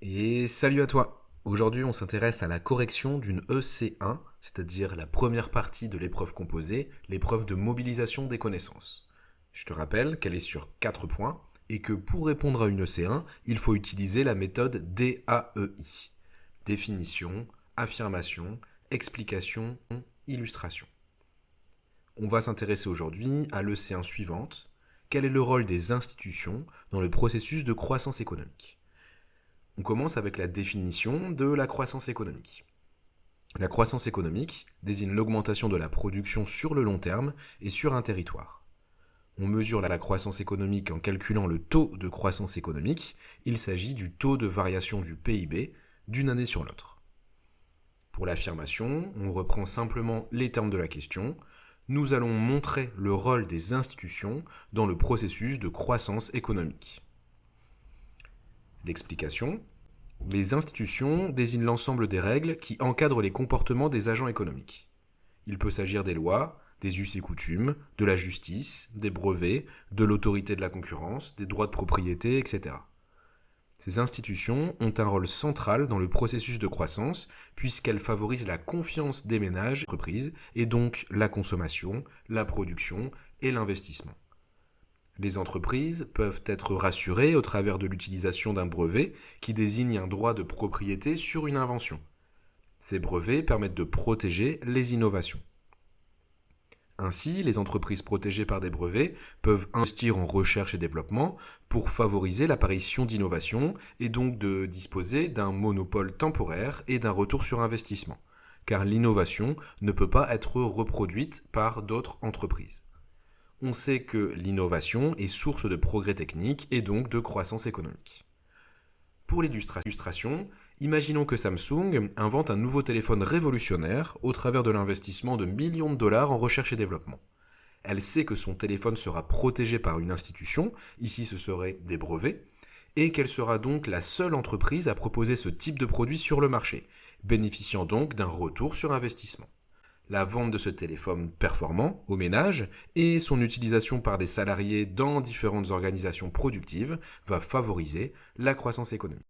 Et salut à toi. Aujourd'hui, on s'intéresse à la correction d'une EC1, c'est-à-dire la première partie de l'épreuve composée, l'épreuve de mobilisation des connaissances. Je te rappelle qu'elle est sur 4 points et que pour répondre à une EC1, il faut utiliser la méthode DAEI. Définition, affirmation, explication, illustration. On va s'intéresser aujourd'hui à l'EC1 suivante. Quel est le rôle des institutions dans le processus de croissance économique ? On commence avec la définition de la croissance économique. La croissance économique désigne l'augmentation de la production sur le long terme et sur un territoire. On mesure la croissance économique en calculant le taux de croissance économique. Il s'agit du taux de variation du PIB d'une année sur l'autre. Pour l'affirmation, on reprend simplement les termes de la question. Nous allons montrer le rôle des institutions dans le processus de croissance économique. L'explication. Les institutions désignent l'ensemble des règles qui encadrent les comportements des agents économiques. Il peut s'agir des lois, des us et coutumes, de la justice, des brevets, de l'autorité de la concurrence, des droits de propriété, etc. Ces institutions ont un rôle central dans le processus de croissance puisqu'elles favorisent la confiance des ménages et entreprises et donc la consommation, la production et l'investissement. Les entreprises peuvent être rassurées au travers de l'utilisation d'un brevet qui désigne un droit de propriété sur une invention. Ces brevets permettent de protéger les innovations. Ainsi, les entreprises protégées par des brevets peuvent investir en recherche et développement pour favoriser l'apparition d'innovations et donc de disposer d'un monopole temporaire et d'un retour sur investissement, car l'innovation ne peut pas être reproduite par d'autres entreprises. On sait que l'innovation est source de progrès technique et donc de croissance économique. Pour l'illustration, imaginons que Samsung invente un nouveau téléphone révolutionnaire au travers de l'investissement de millions de dollars en recherche et développement. Elle sait que son téléphone sera protégé par une institution, ici ce serait des brevets, et qu'elle sera donc la seule entreprise à proposer ce type de produit sur le marché, bénéficiant donc d'un retour sur investissement. La vente de ce téléphone performant aux ménages et son utilisation par des salariés dans différentes organisations productives va favoriser la croissance économique.